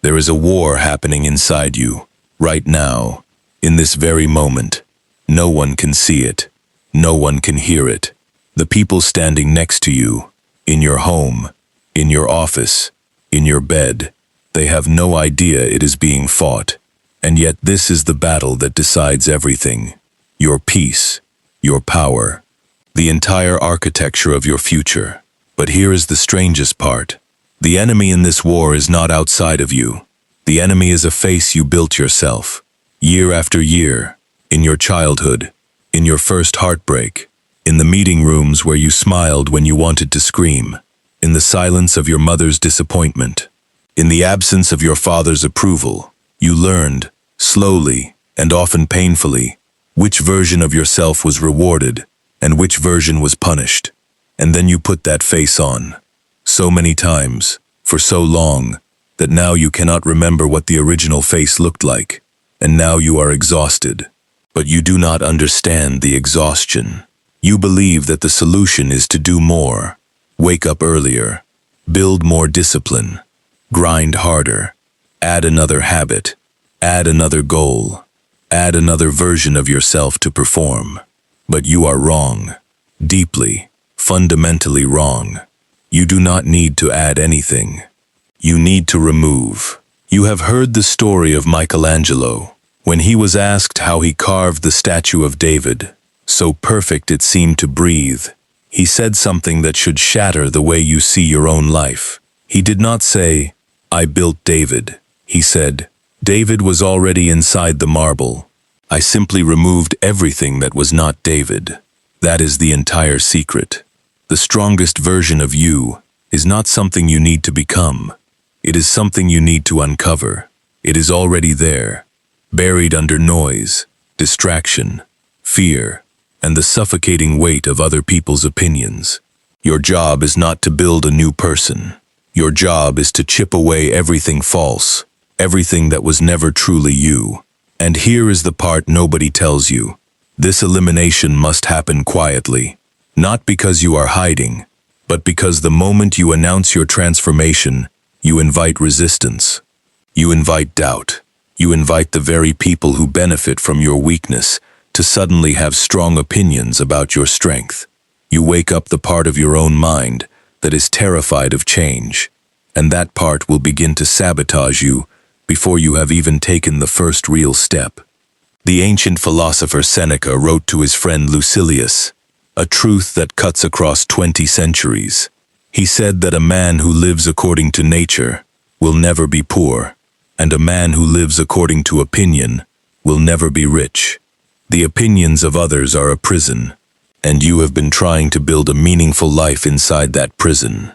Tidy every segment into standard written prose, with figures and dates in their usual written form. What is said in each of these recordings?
There is a war happening inside you, right now, in this very moment. No one can see it. No one can hear it. The people standing next to you, in your home, in your office, in your bed, they have no idea it is being fought. And yet this is the battle that decides everything. Your peace, your power, the entire architecture of your future. But here is the strangest part. The enemy in this war is not outside of you. The enemy is a face you built yourself, year after year, in your childhood, in your first heartbreak, in the meeting rooms where you smiled when you wanted to scream, in the silence of your mother's disappointment, in the absence of your father's approval. You learned, slowly and often painfully, which version of yourself was rewarded and which version was punished. And then you put that face on, so many times, for so long, that now you cannot remember what the original face looked like, and now you are exhausted. But you do not understand the exhaustion. You believe that the solution is to do more, wake up earlier, build more discipline, grind harder, add another habit, add another goal, add another version of yourself to perform. But you are wrong, deeply, fundamentally wrong. You do not need to add anything. You need to remove. You have heard the story of Michelangelo, when he was asked how he carved the statue of David, so perfect it seemed to breathe. He said something that should shatter the way you see your own life. He did not say, "I built David." He said, "David was already inside the marble. I simply removed everything that was not David." That is the entire secret. The strongest version of you is not something you need to become. It is something you need to uncover. It is already there, buried under noise, distraction, fear, and the suffocating weight of other people's opinions. Your job is not to build a new person. Your job is to chip away everything false, everything that was never truly you. And here is the part nobody tells you. This elimination must happen quietly, not because you are hiding, but because the moment you announce your transformation, you invite resistance. You invite doubt. You invite the very people who benefit from your weakness to suddenly have strong opinions about your strength. You wake up the part of your own mind that is terrified of change, and that part will begin to sabotage you before you have even taken the first real step. The ancient philosopher Seneca wrote to his friend Lucilius, a truth that cuts across 20 centuries. He said that a man who lives according to nature will never be poor, and a man who lives according to opinion will never be rich. The opinions of others are a prison, and you have been trying to build a meaningful life inside that prison,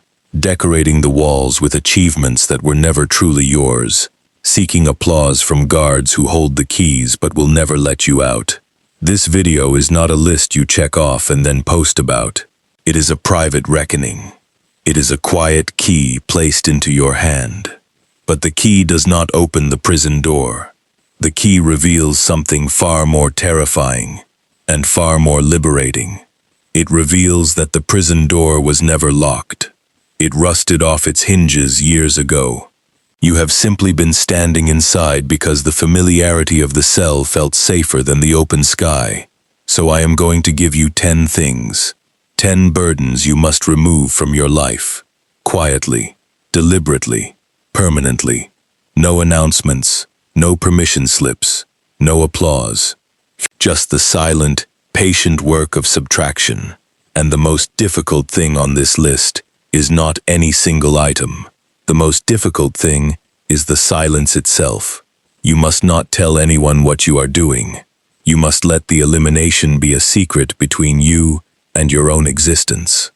decorating the walls with achievements that were never truly yours, seeking applause from guards who hold the keys but will never let you out. This video is not a list you check off and then post about. It is a private reckoning. It is a quiet key placed into your hand. But the key does not open the prison door. The key reveals something far more terrifying and far more liberating. It reveals that the prison door was never locked. It rusted off its hinges years ago. You have simply been standing inside because the familiarity of the cell felt safer than the open sky. So I am going to give you 10 things, 10 burdens you must remove from your life. Quietly, deliberately, permanently. No announcements, no permission slips, no applause. Just the silent, patient work of subtraction. And the most difficult thing on this list is not any single item. The most difficult thing is the silence itself. You must not tell anyone what you are doing. You must let the elimination be a secret between you and your own existence.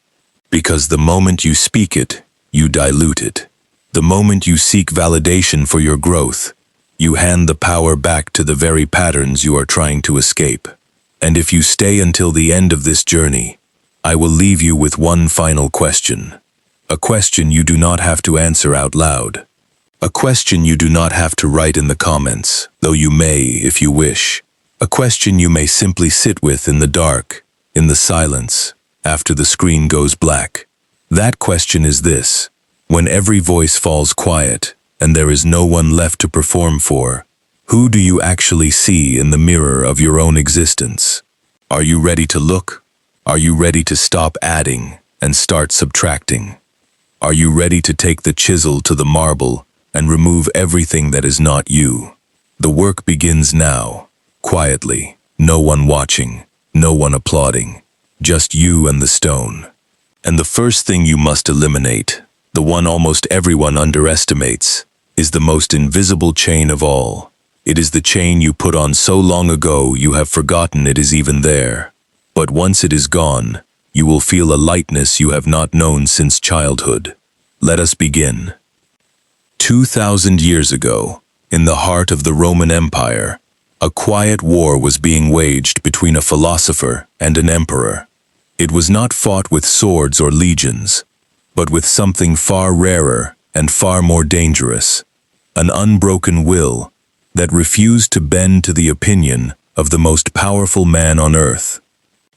Because the moment you speak it, you dilute it. The moment you seek validation for your growth, you hand the power back to the very patterns you are trying to escape. And if you stay until the end of this journey, I will leave you with one final question. A question you do not have to answer out loud. A question you do not have to write in the comments, though you may if you wish. A question you may simply sit with in the dark, in the silence, after the screen goes black. That question is this: when every voice falls quiet, and there is no one left to perform for, who do you actually see in the mirror of your own existence? Are you ready to look? Are you ready to stop adding and start subtracting? Are you ready to take the chisel to the marble and remove everything that is not you? The work begins now, quietly, no one watching, no one applauding, just you and the stone. And the first thing you must eliminate, the one almost everyone underestimates, is the most invisible chain of all. It is the chain you put on so long ago you have forgotten it is even there. But once it is gone, you will feel a lightness you have not known since childhood. Let us begin. 2,000 years ago, in the heart of the Roman Empire, a quiet war was being waged between a philosopher and an emperor. It was not fought with swords or legions, but with something far rarer and far more dangerous, an unbroken will that refused to bend to the opinion of the most powerful man on earth.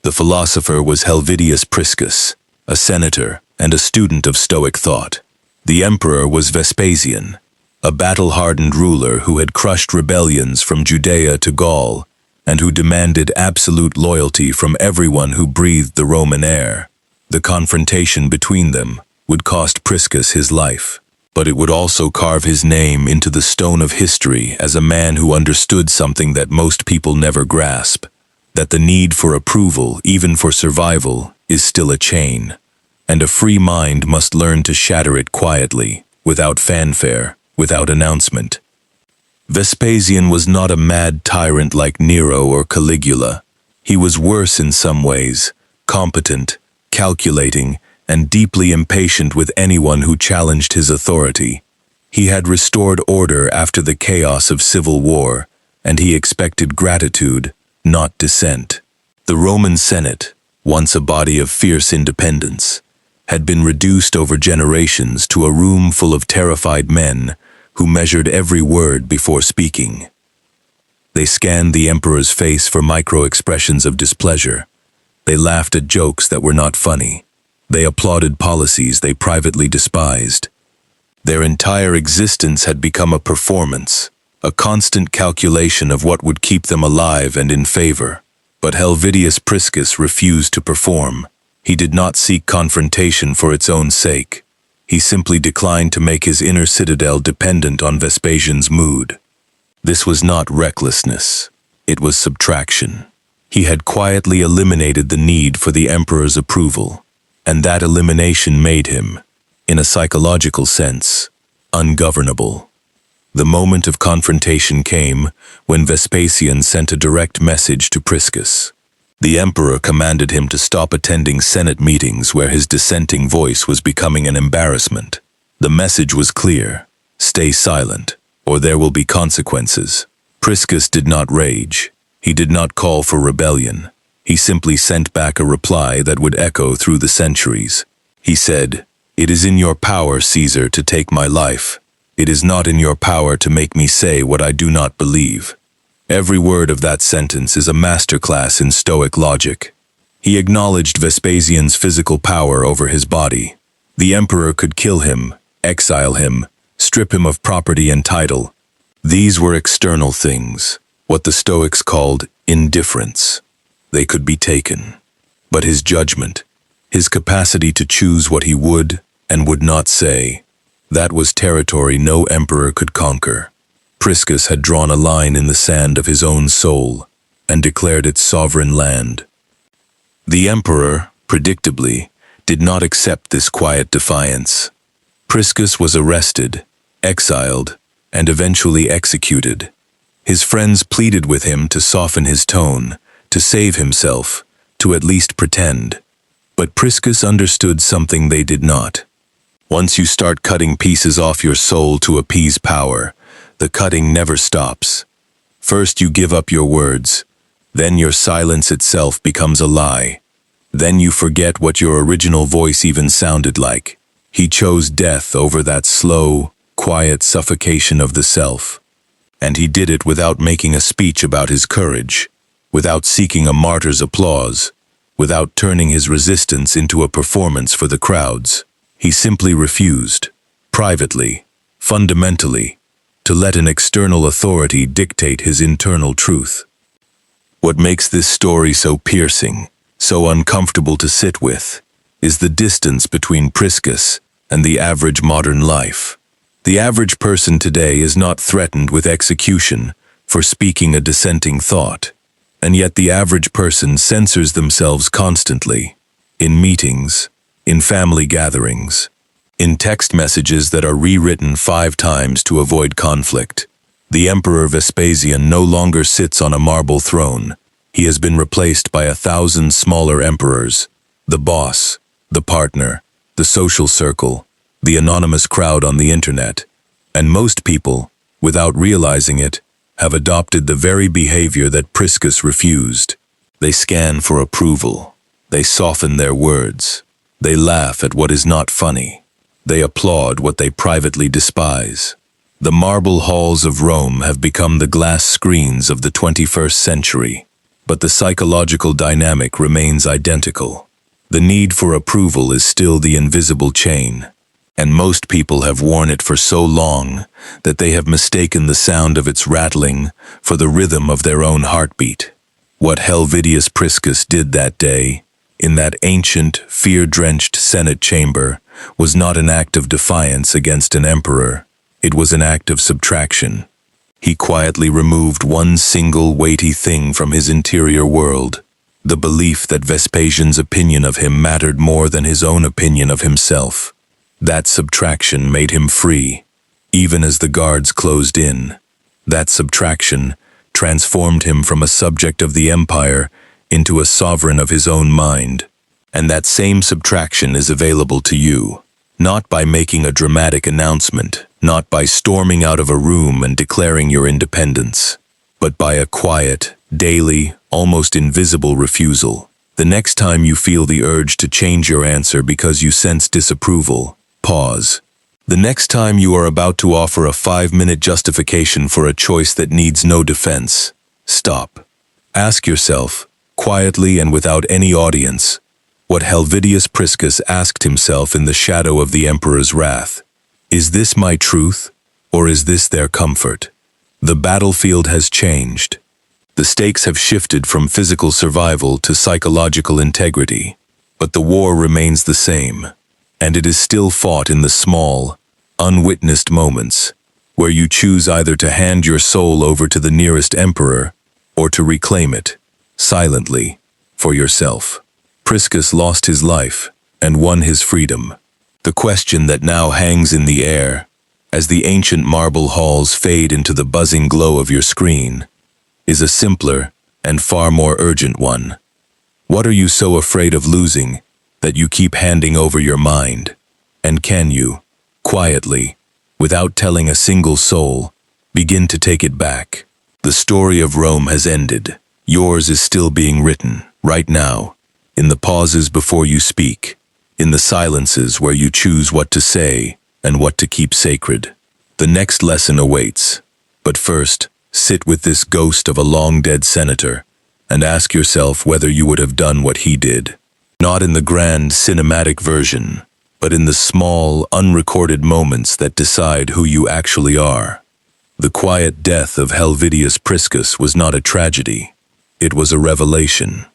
The philosopher was Helvidius Priscus, a senator and a student of Stoic thought. The emperor was Vespasian, a battle-hardened ruler who had crushed rebellions from Judea to Gaul and who demanded absolute loyalty from everyone who breathed the Roman air. The confrontation between them would cost Priscus his life, but it would also carve his name into the stone of history as a man who understood something that most people never grasp, that the need for approval, even for survival, is still a chain, and a free mind must learn to shatter it quietly, without fanfare, without announcement. Vespasian was not a mad tyrant like Nero or Caligula. He was worse in some ways, competent, calculating, and deeply impatient with anyone who challenged his authority. He had restored order after the chaos of civil war, and he expected gratitude, not dissent. The Roman Senate, once a body of fierce independence, had been reduced over generations to a room full of terrified men who measured every word before speaking. They scanned the emperor's face for micro-expressions of displeasure. They laughed at jokes that were not funny. They applauded policies they privately despised. Their entire existence had become a performance, a constant calculation of what would keep them alive and in favor. But Helvidius Priscus refused to perform. He did not seek confrontation for its own sake. He simply declined to make his inner citadel dependent on Vespasian's mood. This was not recklessness. It was subtraction. He had quietly eliminated the need for the emperor's approval, and that elimination made him, in a psychological sense, ungovernable. The moment of confrontation came when Vespasian sent a direct message to Priscus. The emperor commanded him to stop attending Senate meetings where his dissenting voice was becoming an embarrassment. The message was clear: stay silent, or there will be consequences. Priscus did not rage. He did not call for rebellion. He simply sent back a reply that would echo through the centuries. He said, "It is in your power, Caesar, to take my life. It is not in your power to make me say what I do not believe." Every word of that sentence is a masterclass in Stoic logic. He acknowledged Vespasian's physical power over his body. The emperor could kill him, exile him, strip him of property and title. These were external things, what the Stoics called indifference. They could be taken. But his judgment, his capacity to choose what he would and would not say, that was territory no emperor could conquer. Priscus had drawn a line in the sand of his own soul and declared it sovereign land. The emperor, predictably, did not accept this quiet defiance. Priscus was arrested, exiled, and eventually executed. His friends pleaded with him to soften his tone, to save himself, to at least pretend. But Priscus understood something they did not. Once you start cutting pieces off your soul to appease power, the cutting never stops. First you give up your words, then your silence itself becomes a lie. Then you forget what your original voice even sounded like. He chose death over that slow, quiet suffocation of the self. And he did it without making a speech about his courage, without seeking a martyr's applause, without turning his resistance into a performance for the crowds. He simply refused, privately, fundamentally, to let an external authority dictate his internal truth. What makes this story so piercing, so uncomfortable to sit with, is the distance between Priscus and the average modern life. The average person today is not threatened with execution for speaking a dissenting thought, and yet the average person censors themselves constantly, in meetings, in family gatherings, in text messages that are rewritten 5 times to avoid conflict. The Emperor Vespasian no longer sits on a marble throne. He has been replaced by 1,000 smaller emperors, the boss, the partner, the social circle, the anonymous crowd on the internet. And most people, without realizing it, have adopted the very behavior that Priscus refused. They scan for approval. They soften their words. They laugh at what is not funny. They applaud what they privately despise. The marble halls of Rome have become the glass screens of the 21st century, but the psychological dynamic remains identical. The need for approval is still the invisible chain, and most people have worn it for so long that they have mistaken the sound of its rattling for the rhythm of their own heartbeat. What Helvidius Priscus did that day, in that ancient, fear-drenched Senate chamber, was not an act of defiance against an emperor. It was an act of subtraction. He quietly removed one single weighty thing from his interior world, the belief that Vespasian's opinion of him mattered more than his own opinion of himself. That subtraction made him free, even as the guards closed in. That subtraction transformed him from a subject of the empire into a sovereign of his own mind. And that same subtraction is available to you. Not by making a dramatic announcement, not by storming out of a room and declaring your independence, but by a quiet, daily, almost invisible refusal. The next time you feel the urge to change your answer because you sense disapproval, pause. The next time you are about to offer a 5-minute justification for a choice that needs no defense, stop. Ask yourself, quietly and without any audience, what Helvidius Priscus asked himself in the shadow of the emperor's wrath. Is this my truth, or is this their comfort? The battlefield has changed. The stakes have shifted from physical survival to psychological integrity, but the war remains the same, and it is still fought in the small, unwitnessed moments, where you choose either to hand your soul over to the nearest emperor, or to reclaim it, silently, for yourself. Priscus lost his life and won his freedom. The question that now hangs in the air, as the ancient marble halls fade into the buzzing glow of your screen, is a simpler and far more urgent one. What are you so afraid of losing that you keep handing over your mind? And can you, quietly, without telling a single soul, begin to take it back? The story of Rome has ended. Yours is still being written, right now, in the pauses before you speak, in the silences where you choose what to say and what to keep sacred. The next lesson awaits. But first, sit with this ghost of a long-dead senator and ask yourself whether you would have done what he did. Not in the grand cinematic version, but in the small, unrecorded moments that decide who you actually are. The quiet death of Helvidius Priscus was not a tragedy. It was a revelation.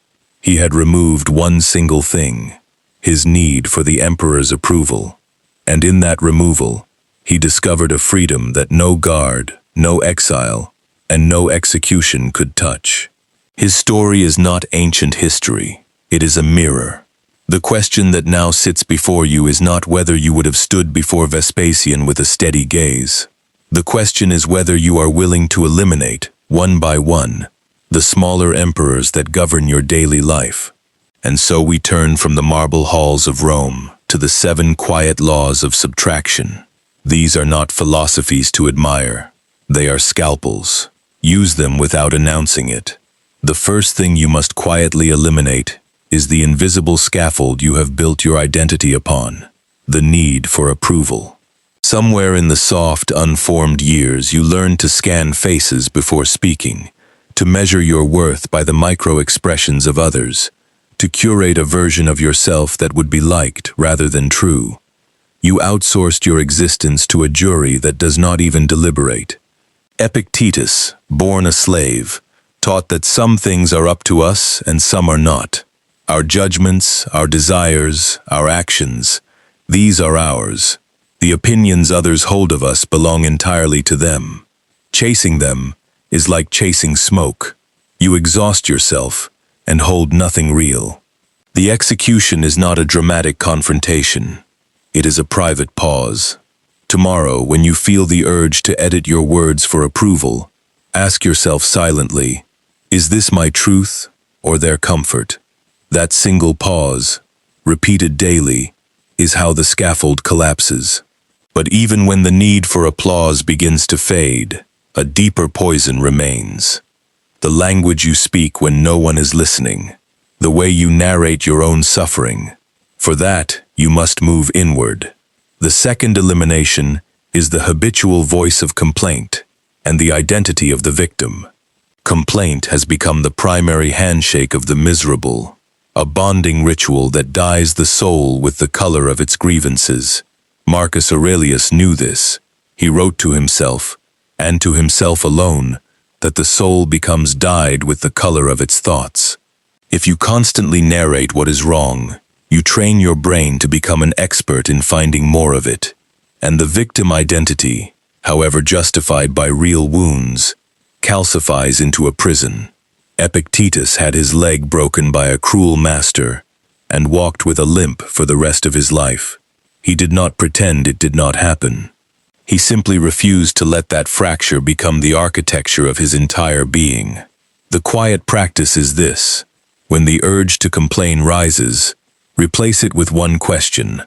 He had removed one single thing, his need for the emperor's approval. And in that removal, he discovered a freedom that no guard, no exile, and no execution could touch. His story is not ancient history. It is a mirror. The question that now sits before you is not whether you would have stood before Vespasian with a steady gaze. The question is whether you are willing to eliminate, one by one, the smaller emperors that govern your daily life. And so we turn from the marble halls of Rome to the 7 quiet laws of subtraction. These are not philosophies to admire. They are scalpels. Use them without announcing it. The first thing you must quietly eliminate is the invisible scaffold you have built your identity upon, the need for approval. Somewhere in the soft, unformed years, you learned to scan faces before speaking, to measure your worth by the micro-expressions of others, to curate a version of yourself that would be liked rather than true. You outsourced your existence to a jury that does not even deliberate. Epictetus, born a slave, taught that some things are up to us and some are not. Our judgments, our desires, our actions, these are ours. The opinions others hold of us belong entirely to them. Chasing them is like chasing smoke. You exhaust yourself and hold nothing real. The execution is not a dramatic confrontation. It is a private pause. Tomorrow, when you feel the urge to edit your words for approval, ask yourself silently, is this my truth or their comfort? That single pause, repeated daily, is how the scaffold collapses. But even when the need for applause begins to fade, a deeper poison remains. The language you speak when no one is listening, the way you narrate your own suffering. For that, you must move inward. The second elimination is the habitual voice of complaint and the identity of the victim. Complaint has become the primary handshake of the miserable, a bonding ritual that dyes the soul with the color of its grievances. Marcus Aurelius knew this. He wrote to himself, and to himself alone, that the soul becomes dyed with the color of its thoughts. If you constantly narrate what is wrong, you train your brain to become an expert in finding more of it. And the victim identity, however justified by real wounds, calcifies into a prison. Epictetus had his leg broken by a cruel master and walked with a limp for the rest of his life. He did not pretend it did not happen. He simply refused to let that fracture become the architecture of his entire being. The quiet practice is this: when the urge to complain rises, replace it with one question.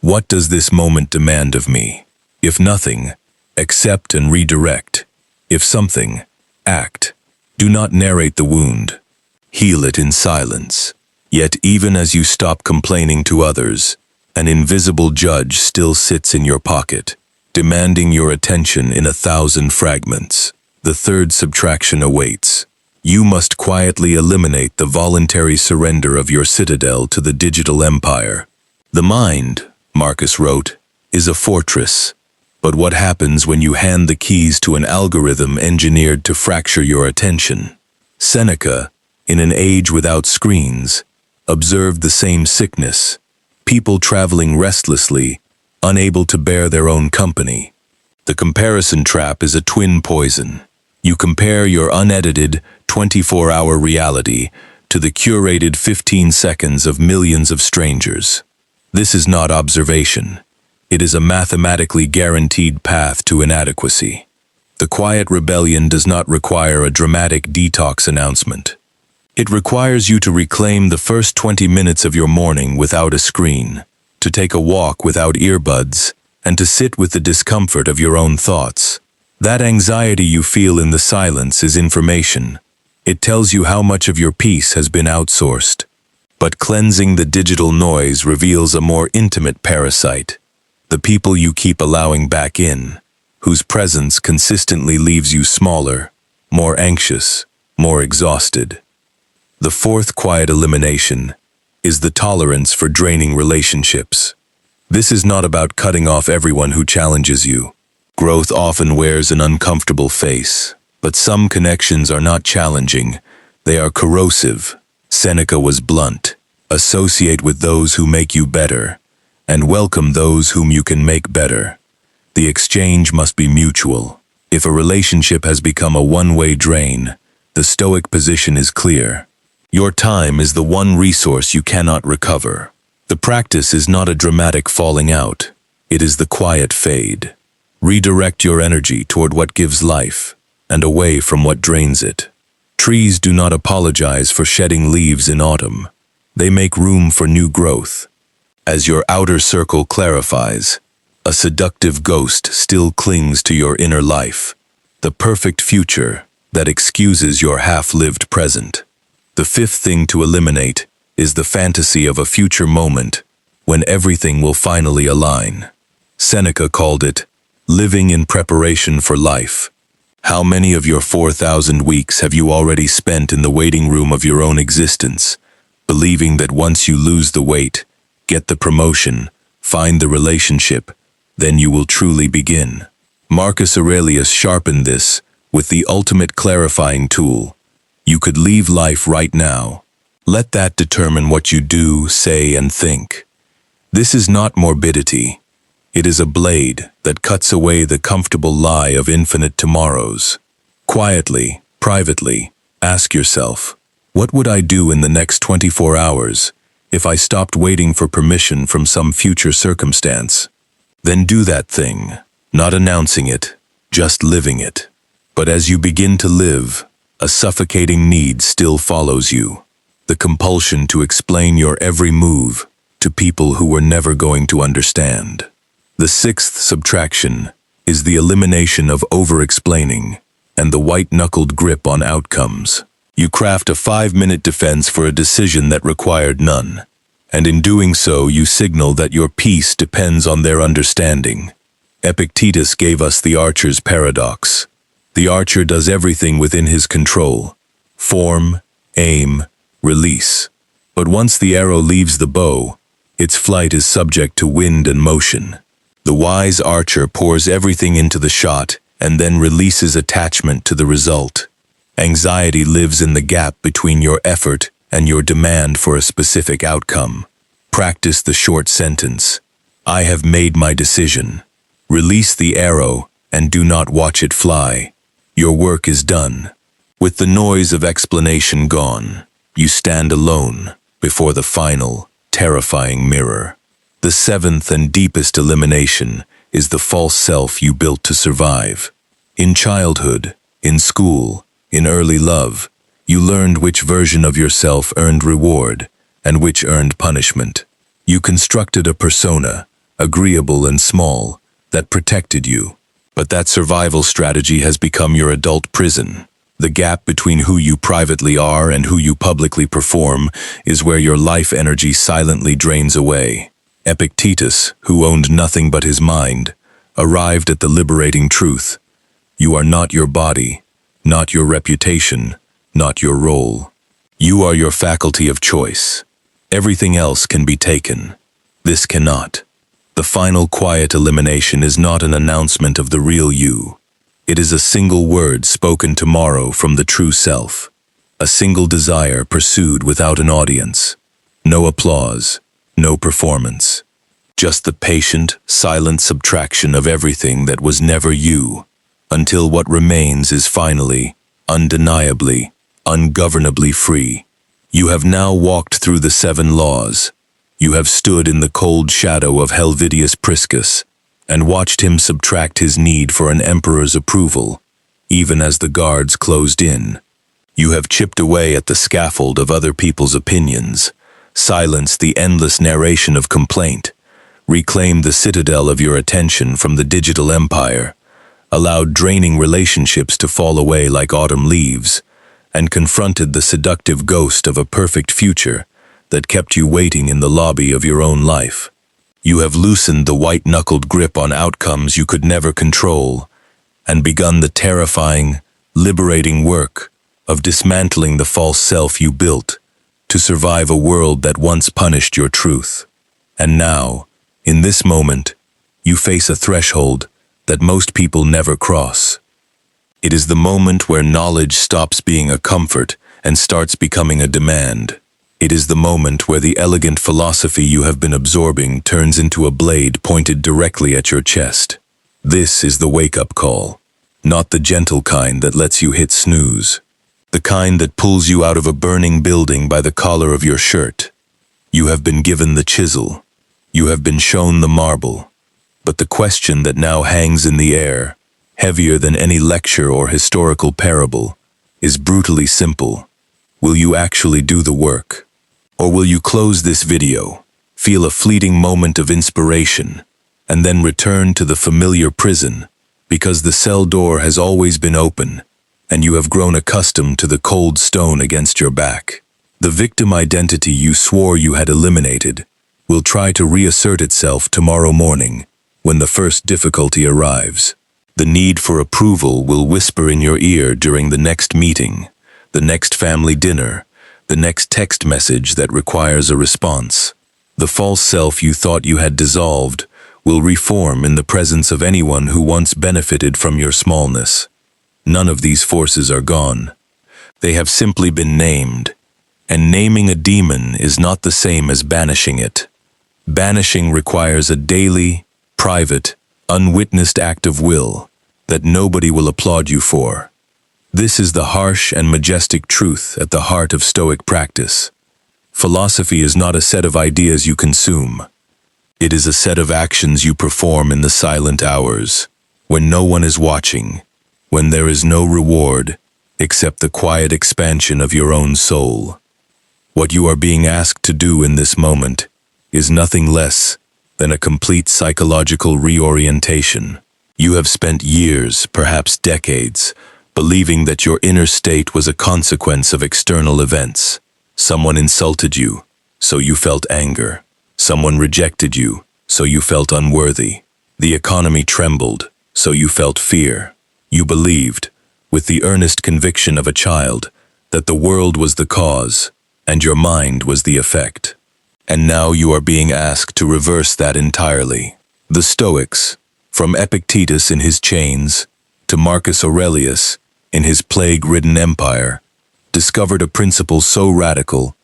What does this moment demand of me? If nothing, accept and redirect. If something, act. Do not narrate the wound. Heal it in silence. Yet even as you stop complaining to others, an invisible judge still sits in your pocket, demanding your attention in 1,000 fragments. The third subtraction awaits. You must quietly eliminate the voluntary surrender of your citadel to the digital empire. The mind, Marcus wrote, is a fortress. But what happens when you hand the keys to an algorithm engineered to fracture your attention? Seneca, in an age without screens, observed the same sickness. People traveling restlessly, unable to bear their own company. The comparison trap is a twin poison. You compare your unedited, 24-hour reality to the curated 15 seconds of millions of strangers. This is not observation. It is a mathematically guaranteed path to inadequacy. The quiet rebellion does not require a dramatic detox announcement. It requires you to reclaim the first 20 minutes of your morning without a screen, to take a walk without earbuds, and to sit with the discomfort of your own thoughts. That anxiety you feel in the silence is information. It tells you how much of your peace has been outsourced. But cleansing the digital noise reveals a more intimate parasite. The people you keep allowing back in, whose presence consistently leaves you smaller, more anxious, more exhausted. The fourth quiet elimination is the tolerance for draining relationships. This is not about cutting off everyone who challenges you. Growth often wears an uncomfortable face, but some connections are not challenging, they are corrosive. Seneca was blunt. Associate with those who make you better, and welcome those whom you can make better. The exchange must be mutual. If a relationship has become a one-way drain, the Stoic position is clear. Your time is the one resource you cannot recover. The practice is not a dramatic falling out. It is the quiet fade. Redirect your energy toward what gives life, and away from what drains it. Trees do not apologize for shedding leaves in autumn. They make room for new growth. As your outer circle clarifies, a seductive ghost still clings to your inner life, the perfect future that excuses your half-lived present. The fifth thing to eliminate is the fantasy of a future moment when everything will finally align. Seneca called it living in preparation for life. How many of your 4,000 weeks have you already spent in the waiting room of your own existence, believing that once you lose the weight, get the promotion, Find the relationship, then you will truly begin. Marcus Aurelius sharpened this with the ultimate clarifying tool. You could leave life right now. Let that determine what you do, say, and think. This is not morbidity. It is a blade that cuts away the comfortable lie of infinite tomorrows. Quietly, privately, ask yourself, what would I do in the next 24 hours if I stopped waiting for permission from some future circumstance? Then do that thing, not announcing it, just living it. But as you begin to live, a suffocating need still follows you. The compulsion to explain your every move to people who were never going to understand. The sixth subtraction is the elimination of over-explaining and the white-knuckled grip on outcomes. You craft a 5-minute defense for a decision that required none, and in doing so you signal that your peace depends on their understanding. Epictetus gave us the archer's paradox. The archer does everything within his control: form, aim, release. But once the arrow leaves the bow, its flight is subject to wind and motion. The wise archer pours everything into the shot and then releases attachment to the result. Anxiety lives in the gap between your effort and your demand for a specific outcome. Practice the short sentence, "I have made my decision." Release the arrow and do not watch it fly. Your work is done. With the noise of explanation gone, you stand alone before the final, terrifying mirror. The seventh and deepest elimination is the false self you built to survive. In childhood, in school, in early love, you learned which version of yourself earned reward and which earned punishment. You constructed a persona, agreeable and small, that protected you. But that survival strategy has become your adult prison. The gap between who you privately are and who you publicly perform is where your life energy silently drains away. Epictetus, who owned nothing but his mind, arrived at the liberating truth. You are not your body, not your reputation, not your role. You are your faculty of choice. Everything else can be taken. This cannot. The final quiet elimination is not an announcement of the real you. It is a single word spoken tomorrow from the true self. A single desire pursued without an audience. No applause, no performance. Just the patient, silent subtraction of everything that was never you, until what remains is finally, undeniably, ungovernably free. You have now walked through the 7 laws. You have stood in the cold shadow of Helvidius Priscus and watched him subtract his need for an emperor's approval, even as the guards closed in. You have chipped away at the scaffold of other people's opinions, silenced the endless narration of complaint, reclaimed the citadel of your attention from the digital empire, allowed draining relationships to fall away like autumn leaves, and confronted the seductive ghost of a perfect future that kept you waiting in the lobby of your own life. You have loosened the white-knuckled grip on outcomes you could never control, and begun the terrifying, liberating work of dismantling the false self you built to survive a world that once punished your truth. And now, in this moment, you face a threshold that most people never cross. It is the moment where knowledge stops being a comfort and starts becoming a demand. It is the moment where the elegant philosophy you have been absorbing turns into a blade pointed directly at your chest. This is the wake-up call, not the gentle kind that lets you hit snooze, the kind that pulls you out of a burning building by the collar of your shirt. You have been given the chisel. You have been shown the marble. But the question that now hangs in the air, heavier than any lecture or historical parable, is brutally simple. Will you actually do the work? Or will you close this video, feel a fleeting moment of inspiration, and then return to the familiar prison because the cell door has always been open and you have grown accustomed to the cold stone against your back? The victim identity you swore you had eliminated will try to reassert itself tomorrow morning when the first difficulty arrives. The need for approval will whisper in your ear during the next meeting, the next family dinner, the next text message that requires a response. The false self you thought you had dissolved will reform in the presence of anyone who once benefited from your smallness. None of these forces are gone. They have simply been named, and naming a demon is not the same as banishing it. Banishing requires a daily, private, unwitnessed act of will that nobody will applaud you for. This is the harsh and majestic truth at the heart of Stoic practice. Philosophy is not a set of ideas you consume. It is a set of actions you perform in the silent hours, when no one is watching, when there is no reward except the quiet expansion of your own soul. What you are being asked to do in this moment is nothing less than a complete psychological reorientation. You have spent years, perhaps decades, believing that your inner state was a consequence of external events. Someone insulted you, so you felt anger. Someone rejected you, so you felt unworthy. The economy trembled, so you felt fear. You believed, with the earnest conviction of a child, that the world was the cause, and your mind was the effect. And now you are being asked to reverse that entirely. The Stoics, from Epictetus in his chains to Marcus Aurelius in his plague-ridden empire, discovered a principle so radical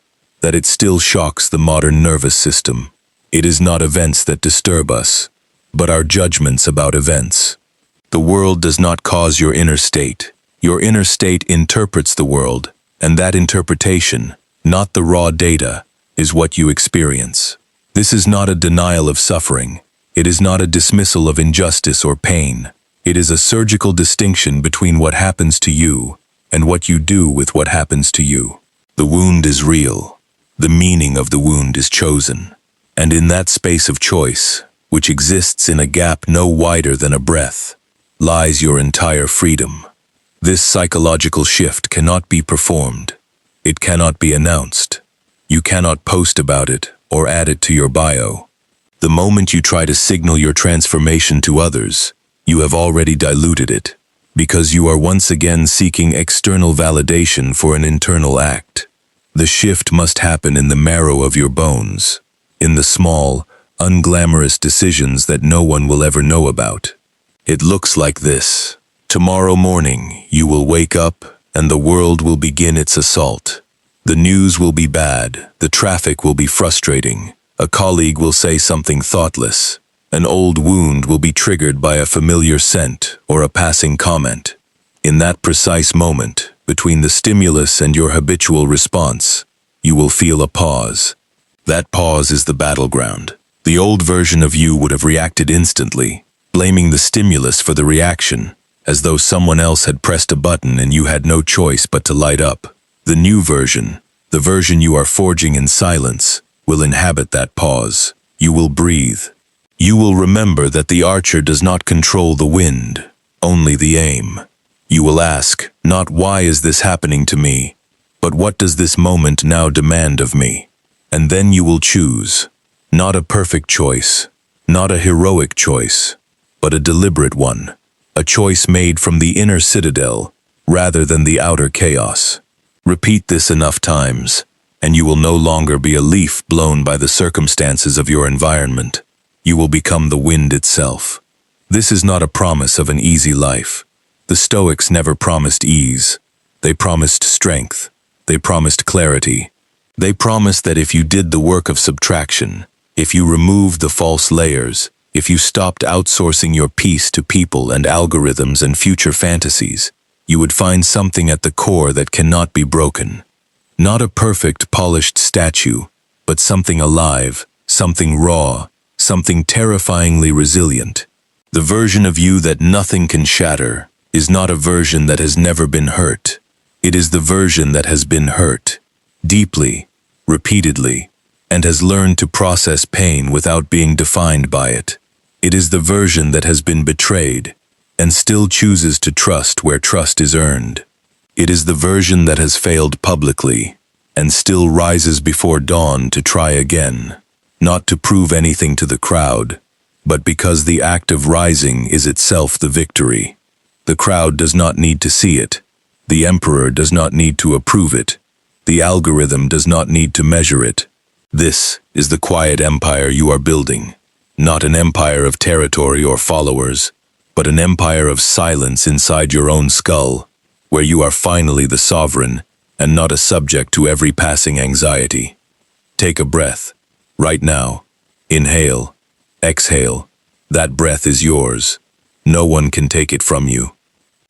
that it still shocks the modern nervous system. It is not events that disturb us, but our judgments about events. The world does not cause your inner state. Your inner state interprets the world, and that interpretation, not the raw data, is what you experience. This is not a denial of suffering. It is not a dismissal of injustice or pain. It is a surgical distinction between what happens to you and what you do with what happens to you. The wound is real. The meaning of the wound is chosen. And in that space of choice, which exists in a gap no wider than a breath, lies your entire freedom. This psychological shift cannot be performed. It cannot be announced. You cannot post about it or add it to your bio. The moment you try to signal your transformation to others, you have already diluted it, because you are once again seeking external validation for an internal act. The shift must happen in the marrow of your bones, in the small, unglamorous decisions that no one will ever know about. It looks like this. Tomorrow morning, you will wake up and the world will begin its assault. The news will be bad, the traffic will be frustrating, a colleague will say something thoughtless, an old wound will be triggered by a familiar scent or a passing comment. In that precise moment, between the stimulus and your habitual response, you will feel a pause. That pause is the battleground. The old version of you would have reacted instantly, blaming the stimulus for the reaction, as though someone else had pressed a button and you had no choice but to light up. The new version, the version you are forging in silence, will inhabit that pause. You will breathe. You will remember that the archer does not control the wind, only the aim. You will ask, not why is this happening to me, but what does this moment now demand of me? And then you will choose, not a perfect choice, not a heroic choice, but a deliberate one, a choice made from the inner citadel rather than the outer chaos. Repeat this enough times, and you will no longer be a leaf blown by the circumstances of your environment. You will become the wind itself. This is not a promise of an easy life. The Stoics never promised ease. They promised strength. They promised clarity. They promised that if you did the work of subtraction, if you removed the false layers, if you stopped outsourcing your peace to people and algorithms and future fantasies, you would find something at the core that cannot be broken. Not a perfect, polished statue, but something alive, something raw, something terrifyingly resilient. The version of you that nothing can shatter is not a version that has never been hurt. It is the version that has been hurt, deeply, repeatedly, and has learned to process pain without being defined by it. It is the version that has been betrayed, and still chooses to trust where trust is earned. It is the version that has failed publicly, and still rises before dawn to try again, not to prove anything to the crowd, but because the act of rising is itself the victory. The crowd does not need to see it. The emperor does not need to approve it. The algorithm does not need to measure it. This is the quiet empire you are building, not an empire of territory or followers, but an empire of silence inside your own skull, where you are finally the sovereign and not a subject to every passing anxiety. Take a breath, right now. Inhale, exhale. That breath is yours. No one can take it from you.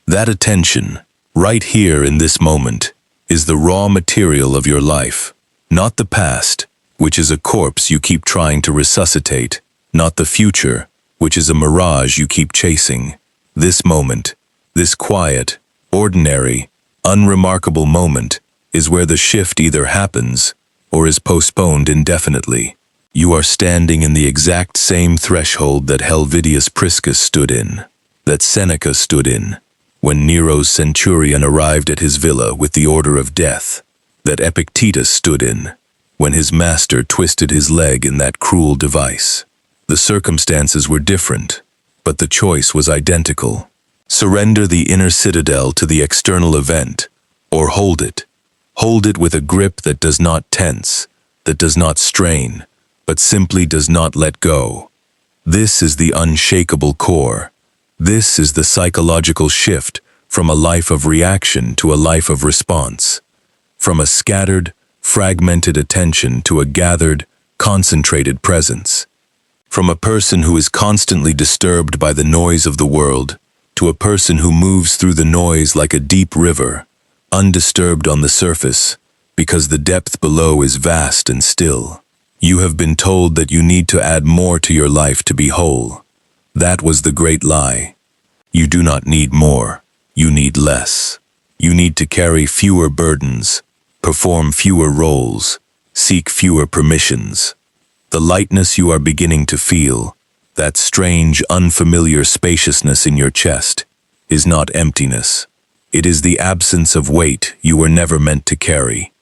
That attention, right here in this moment, is the raw material of your life, not the past, which is a corpse you keep trying to resuscitate, not the future, which is a mirage you keep chasing. This moment, this quiet, ordinary, unremarkable moment, is where the shift either happens or is postponed indefinitely. You are standing in the exact same threshold that Helvidius Priscus stood in, that Seneca stood in, when Nero's centurion arrived at his villa with the order of death, that Epictetus stood in, when his master twisted his leg in that cruel device. The circumstances were different, but the choice was identical. Surrender the inner citadel to the external event, or hold it. Hold it with a grip that does not tense, that does not strain, but simply does not let go. This is the unshakable core. This is the psychological shift from a life of reaction to a life of response, from a scattered, fragmented attention to a gathered, concentrated presence, from a person who is constantly disturbed by the noise of the world to a person who moves through the noise like a deep river, undisturbed on the surface, because the depth below is vast and still. You have been told that you need to add more to your life to be whole. That was the great lie. You do not need more. You need less. You need to carry fewer burdens, perform fewer roles, seek fewer permissions. The lightness you are beginning to feel, that strange, unfamiliar spaciousness in your chest, is not emptiness. It is the absence of weight you were never meant to carry.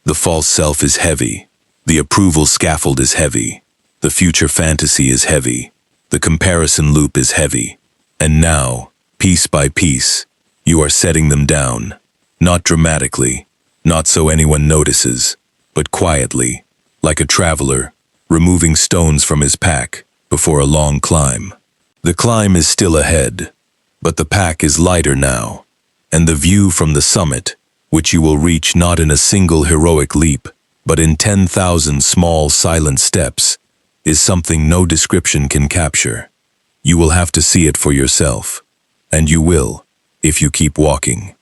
The false self is heavy. The approval scaffold is heavy. The future fantasy is heavy. The comparison loop is heavy. And now, piece by piece, you are setting them down. Not dramatically, not so anyone notices, but quietly, like a traveler, removing stones from his pack before a long climb. The climb is still ahead, but the pack is lighter now, and the view from the summit, which you will reach not in a single heroic leap, but in 10,000 small silent steps, is something no description can capture. You will have to see it for yourself, and you will, if you keep walking.